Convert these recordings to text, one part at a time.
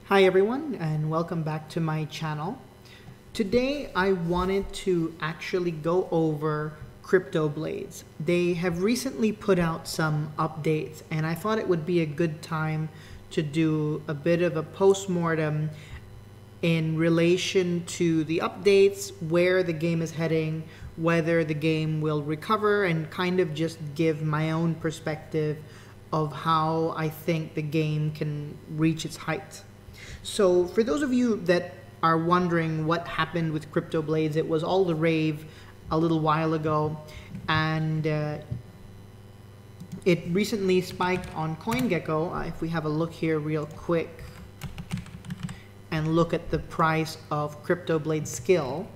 Hi everyone, and welcome back to my channel. Today I wanted to actually go over Cryptoblades. They have recently put out some updates and I thought it would be a good time to do a bit of a post-mortem in relation to the updates, where the game is heading, whether the game will recover, and kind of just give my own perspective of how I think the game can reach its height. So for those of you that are wondering what happened with Cryptoblades, it was all the rave a little while ago, and it recently spiked on CoinGecko. If we have a look here real quick and look at the price of Cryptoblades skill,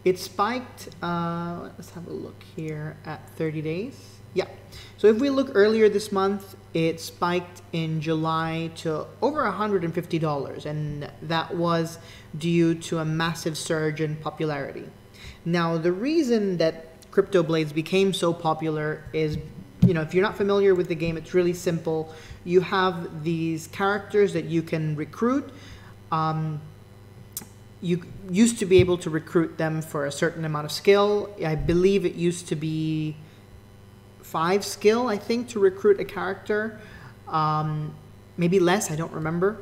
it spiked, let's have a look here at 30 days. Yeah, so if we look earlier this month, it spiked in July to over $150, and that was due to a massive surge in popularity. Now, the reason that Cryptoblades became so popular is, if you're not familiar with the game, it's really simple. You have these characters that you can recruit. You used to be able to recruit them for a certain amount of skill. I believe it used to be 5 skill, I think, to recruit a character, maybe less, I don't remember.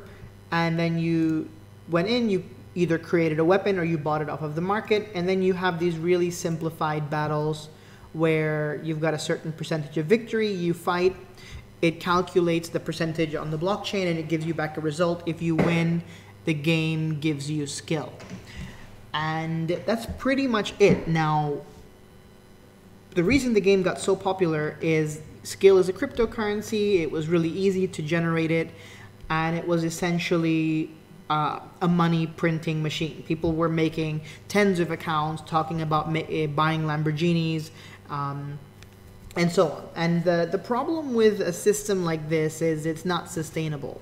And then you went in, you either created a weapon or you bought it off of the market, and then you have these really simplified battles where you've got a certain percentage of victory, you fight, it calculates the percentage on the blockchain and it gives you back a result. If you win, the game gives you skill. And that's pretty much it. Now, the reason the game got so popular is skill is a cryptocurrency. It was really easy to generate it, and it was essentially a money printing machine. People were making tens of accounts talking about buying Lamborghinis and so on. And the problem with a system like this is it's not sustainable.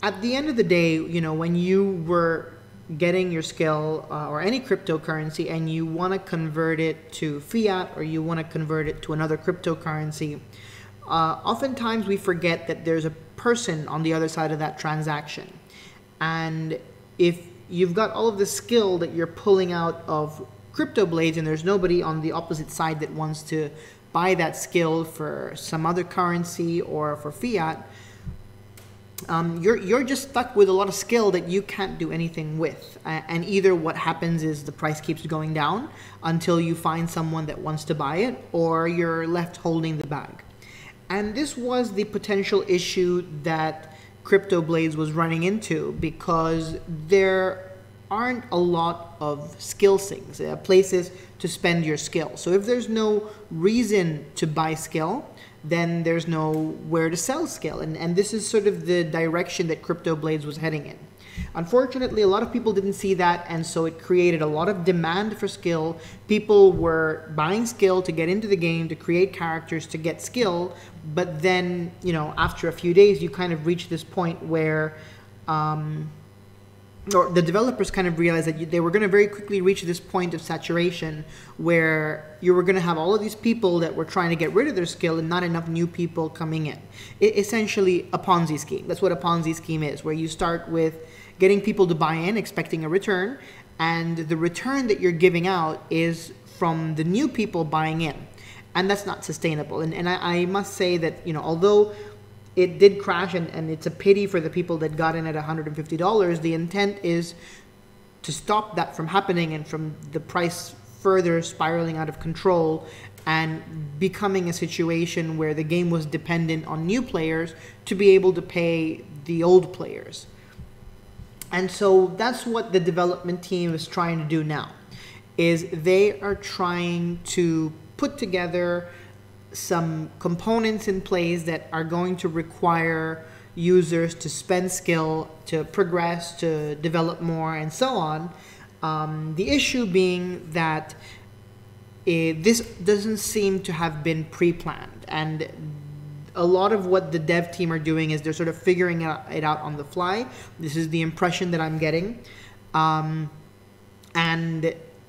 At the end of the day, when you were getting your skill or any cryptocurrency and you want to convert it to fiat or you want to convert it to another cryptocurrency, oftentimes we forget that there's a person on the other side of that transaction. And if you've got all of the skill that you're pulling out of Cryptoblades and there's nobody on the opposite side that wants to buy that skill for some other currency or for fiat, you're just stuck with a lot of skill that you can't do anything with. And either what happens is the price keeps going down until you find someone that wants to buy it, or you're left holding the bag. And this was the potential issue that Cryptoblades was running into, because there aren't a lot of skill sinks, places to spend your skill. So if there's no reason to buy skill, then there's nowhere to sell skill. And this is sort of the direction that Cryptoblades was heading in. Unfortunately, a lot of people didn't see that, and so it created a lot of demand for skill. People were buying skill to get into the game, to create characters, to get skill, but then, after a few days, you kind of reach this point where or the developers kind of realized that they were going to very quickly reach this point of saturation where you were going to have all of these people that were trying to get rid of their skill and not enough new people coming in. Essentially a Ponzi scheme. That's what a Ponzi scheme is, where you start with getting people to buy in, expecting a return, and the return that you're giving out is from the new people buying in. And that's not sustainable. And I must say that, although it did crash, and it's a pity for the people that got in at $150. The intent is to stop that from happening and from the price further spiraling out of control and becoming a situation where the game was dependent on new players to be able to pay the old players. And so that's what the development team is trying to do now, is they are trying to put together some components in place that are going to require users to spend skill, to progress, to develop more, and so on. The issue being that this doesn't seem to have been pre-planned, and a lot of what the dev team are doing is they're sort of figuring it out on the fly. This is the impression that I'm getting. And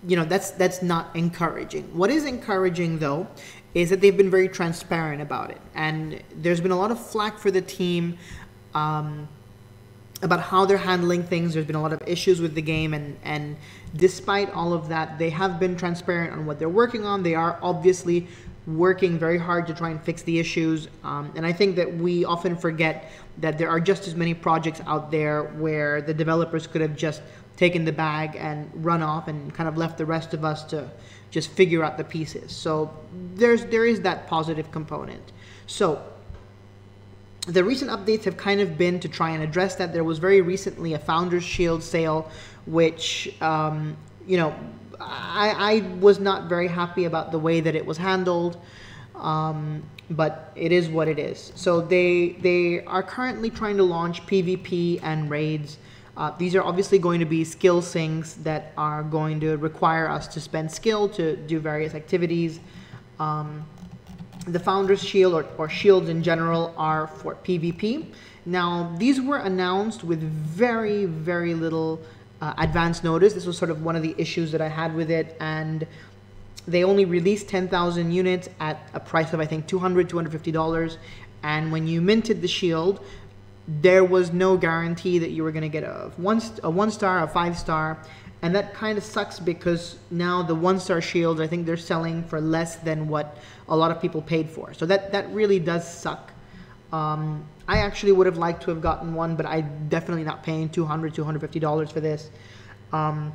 that's not encouraging. What is encouraging though is that they've been very transparent about it, and there's been a lot of flack for the team about how they're handling things. There's been a lot of issues with the game, and despite all of that, they have been transparent on what they're working on. They are obviously working very hard to try and fix the issues, and I think that we often forget that there are just as many projects out there where the developers could have just taken the bag and run off and kind of left the rest of us to just figure out the pieces. So there is that positive component. So the recent updates have kind of been to try and address that. There was very recently a Founders Shield sale, which I was not very happy about the way that it was handled, but it is what it is. So they are currently trying to launch PvP and raids. These are obviously going to be skill sinks that are going to require us to spend skill to do various activities. The Founders Shield or shields in general are for PvP. Now, these were announced with very, very little advance notice. This was sort of one of the issues that I had with it, and they only released 10,000 units at a price of, I think, $200, $250. And when you minted the shield, there was no guarantee that you were going to get a one star, a 5-star, and that kind of sucks because now the 1-star shields, I think they're selling for less than what a lot of people paid for. So that really does suck. I actually would have liked to have gotten one, but I'm definitely not paying $200, $250 for this. I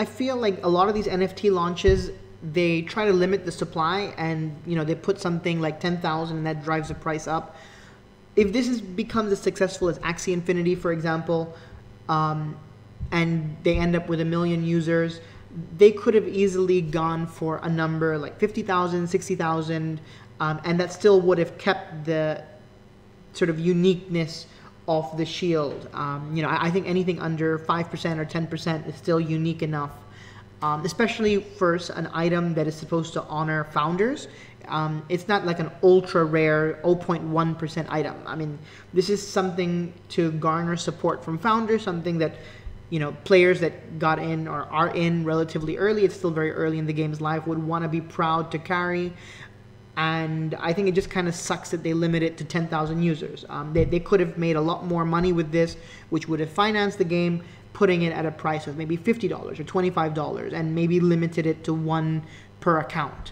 feel like a lot of these NFT launches, they try to limit the supply, and they put something like 10,000 and that drives the price up. If this becomes as successful as Axie Infinity, for example, and they end up with 1 million users, they could have easily gone for a number like 50,000, 60,000, and that still would have kept the sort of uniqueness of the shield. I think anything under 5% or 10% is still unique enough, especially for an item that is supposed to honor founders. It's not like an ultra rare 0.1% item. I mean, this is something to garner support from founders, something that players that got in or are in relatively early, it's still very early in the game's life, would want to be proud to carry. And I think it just kind of sucks that they limit it to 10,000 users. They could have made a lot more money with this, which would have financed the game, putting it at a price of maybe $50 or $25, and maybe limited it to 1 per account.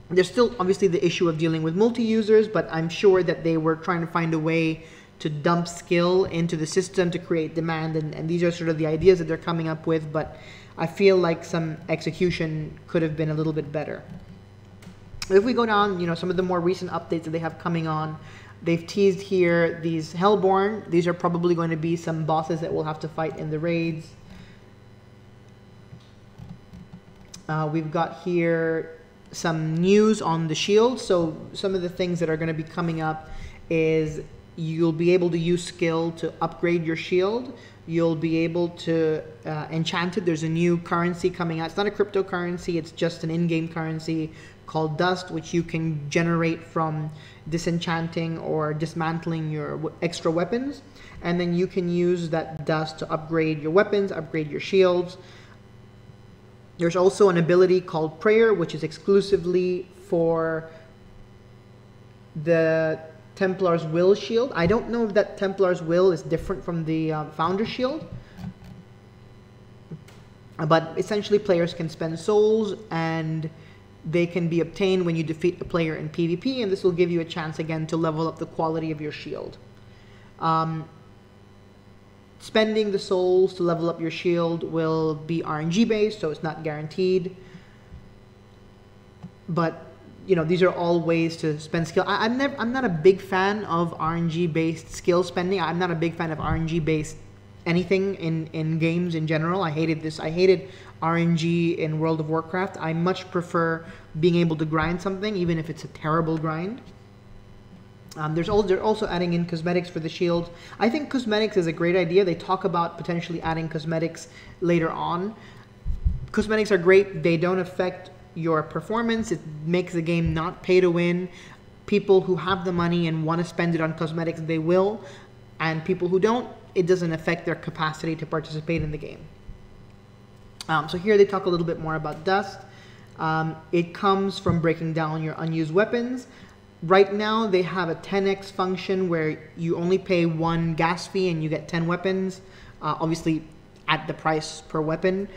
There's still obviously the issue of dealing with multi-users, but I'm sure that they were trying to find a way to dump skill into the system to create demand, and these are sort of the ideas that they're coming up with, but I feel like some execution could have been a little bit better. If we go down, some of the more recent updates that they have coming on, they've teased here these Hellborn. These are probably going to be some bosses that we'll have to fight in the raids. We've got here some news on the shield. So some of the things that are going to be coming up is you'll be able to use skill to upgrade your shield. You'll be able to enchant it. There's a new currency coming out. It's not a cryptocurrency. It's just an in-game currency called Dust, which you can generate from disenchanting or dismantling your extra weapons. And then you can use that Dust to upgrade your weapons, upgrade your shields. There's also an ability called Prayer, which is exclusively for the Templar's Will shield. I don't know if that Templar's Will is different from the Founder's Shield. But essentially players can spend souls and they can be obtained when you defeat a player in PvP, and this will give you a chance again to level up the quality of your shield. Spending the souls to level up your shield will be RNG based, so it's not guaranteed. But these are all ways to spend skill. I'm not a big fan of RNG based skill spending. I'm not a big fan of RNG based anything in games in general. I hated this. I hated RNG in World of Warcraft. I much prefer being able to grind something, even if it's a terrible grind. They're also adding in cosmetics for the shields. I think cosmetics is a great idea. They talk about potentially adding cosmetics later on. Cosmetics are great. They don't affect your performance. It makes the game not pay to win. People who have the money and want to spend it on cosmetics, they will. and people who don't, it doesn't affect their capacity to participate in the game. So here they talk a little bit more about dust. It comes from breaking down your unused weapons. Right now they have a 10x function where you only pay 1 gas fee and you get 10 weapons, obviously at the price per weapon.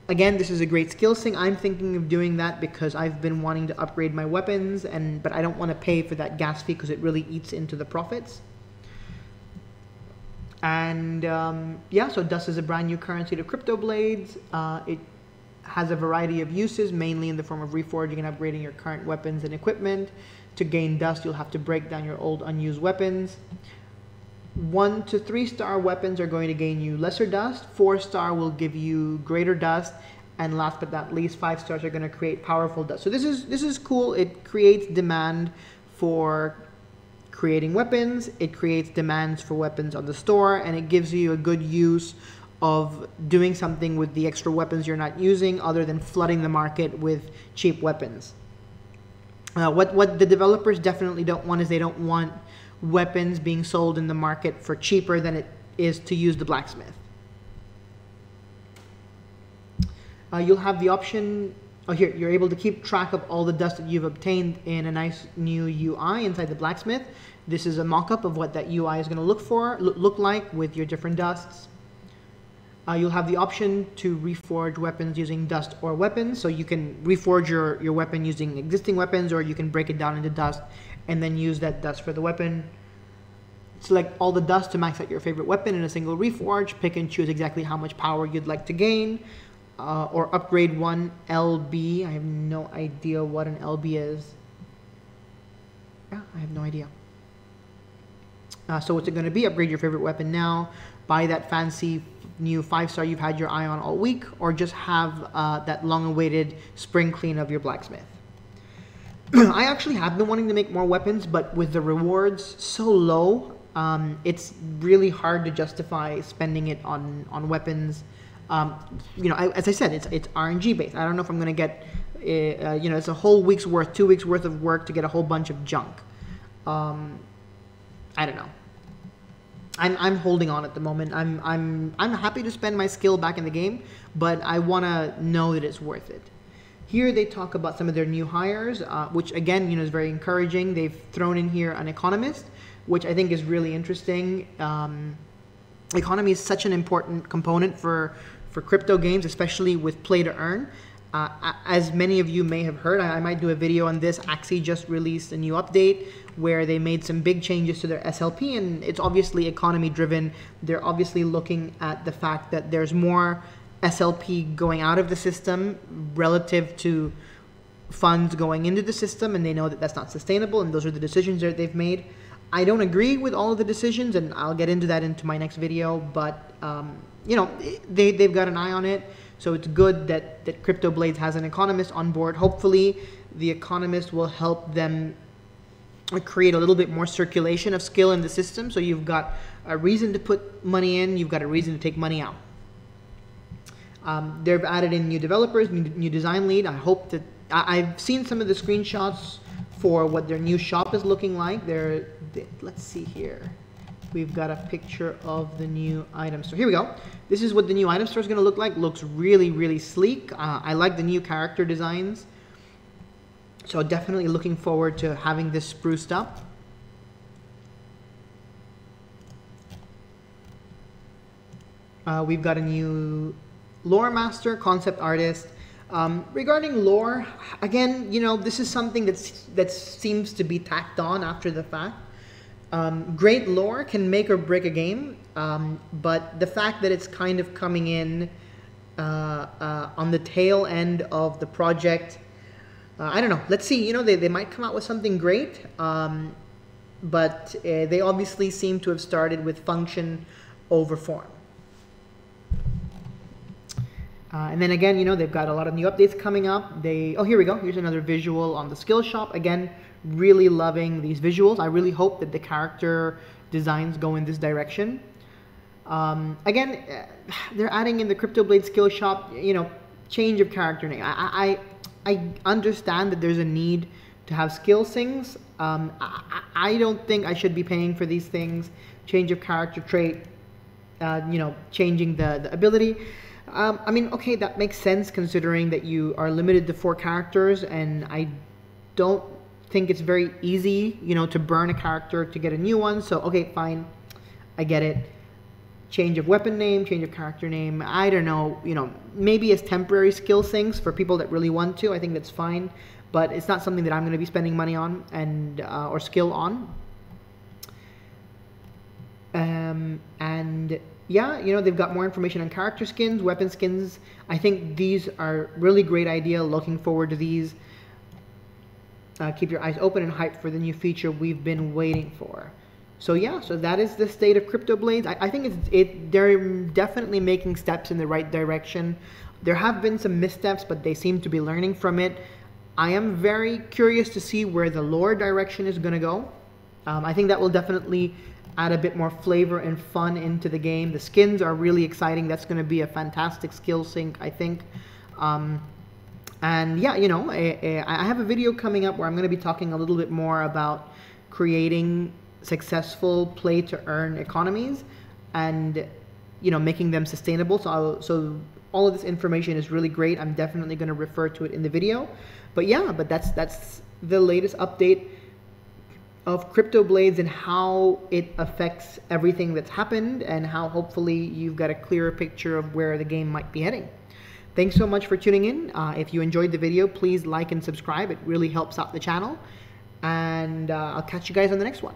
Again, this is a great skill thing. I'm thinking of doing that because I've been wanting to upgrade my weapons, but I don't want to pay for that gas fee because it really eats into the profits. And yeah, so dust is a brand new currency to Cryptoblades. It has a variety of uses, mainly in the form of reforging and upgrading your current weapons and equipment. To gain dust, you'll have to break down your old unused weapons. 1 to 3 star weapons are going to gain you lesser dust. 4 star will give you greater dust, and last but not least, 5 stars are going to create powerful dust. So this is cool. It creates demand for creating weapons. It creates demands for weapons on the store, and it gives you a good use of doing something with the extra weapons you're not using, other than flooding the market with cheap weapons. What the developers definitely don't want is they don't want weapons being sold in the market for cheaper than it is to use the blacksmith. You'll have the option, here, you're able to keep track of all the dust that you've obtained in a nice new UI inside the blacksmith. This is a mock-up of what that UI is going to look like with your different dusts. You'll have the option to reforge weapons using dust or weapons. So you can reforge your weapon using existing weapons, or you can break it down into dust and then use that dust for the weapon. Select all the dust to max out your favorite weapon in a single reforge. Pick and choose exactly how much power you'd like to gain. Or upgrade 1 LB. I have no idea what an LB is. Yeah, I have no idea. So what's it going to be? Upgrade your favorite weapon now. Buy that fancy new 5-star you've had your eye on all week, or just have that long-awaited spring clean of your blacksmith. I actually have been wanting to make more weapons, but with the rewards so low, it's really hard to justify spending it on weapons. You know, as I said, it's RNG based. I don't know if I'm going to get, you know, it's a whole week's worth, 2 weeks worth of work to get a whole bunch of junk. I don't know. I'm holding on at the moment. I'm happy to spend my skill back in the game, but I want to know that it's worth it. Here they talk about some of their new hires, which again, you know, is very encouraging. They've thrown in here an economist, which I think is really interesting. Economy is such an important component for crypto games, especially with play to earn. As many of you may have heard, I might do a video on this. Axie just released a new update where they made some big changes to their SLP, and it's obviously economy driven. They're obviously looking at the fact that there's more SLP going out of the system relative to funds going into the system, and they know that that's not sustainable, and those are the decisions that they've made. I don't agree with all of the decisions, and I'll get into that into my next video, but you know, they've got an eye on it. So it's good that Cryptoblades has an economist on board. Hopefully the economist will help them create a little bit more circulation of skill in the system. So you've got a reason to put money in, you've got a reason to take money out. They've added in new developers, new design lead. I hope that, I've seen some of the screenshots for what their new shop is looking like. Let's see here. We've got a picture of the new item store. Here we go. This is what the new item store is going to look like. Looks really, really sleek. I like the new character designs. So definitely looking forward to having this spruced up. We've got a new lore master, concept artist. Regarding lore, again, you know, this is something that seems to be tacked on after the fact. Great lore can make or break a game, but the fact that it's kind of coming in on the tail end of the project, I don't know. Let's see. You know, they might come out with something great, but they obviously seem to have started with function over form. And then again, you know, they've got a lot of new updates coming up. Oh, here we go. Here's another visual on the skill shop. Again, really loving these visuals. I really hope that the character designs go in this direction. Again, they're adding in the Cryptoblade skill shop, you know, change of character name. I understand that there's a need to have skill things. I don't think I should be paying for these things. Change of character trait, you know, changing the ability. I mean, okay, that makes sense considering that you are limited to 4 characters, and I don't think it's very easy, you know, to burn a character to get a new one. So, okay, fine, I get it. Change of weapon name, change of character name, I don't know, you know, maybe as temporary skill things for people that really want to, I think that's fine, but it's not something that I'm going to be spending money on and or skill on. And yeah, you know, they've got more information on character skins, weapon skins. I think these are really great idea. Looking forward to these. Keep your eyes open and hyped for the new feature we've been waiting for. So yeah, so that is the state of Cryptoblades. I think they're definitely making steps in the right direction. There have been some missteps, but they seem to be learning from it. I am very curious to see where the lore direction is going to go. I think that will definitely add a bit more flavor and fun into the game. The skins are really exciting. That's going to be a fantastic skill sync, I think. And yeah, you know, I have a video coming up where I'm going to be talking a little bit more about creating successful play to earn economies and, you know, making them sustainable. So all of this information is really great. I'm definitely going to refer to it in the video. But yeah, but that's the latest update of Cryptoblades and how it affects everything that's happened, and how hopefully you've got a clearer picture of where the game might be heading. Thanks so much for tuning in. If you enjoyed the video, please like and subscribe. It really helps out the channel. And I'll catch you guys on the next one.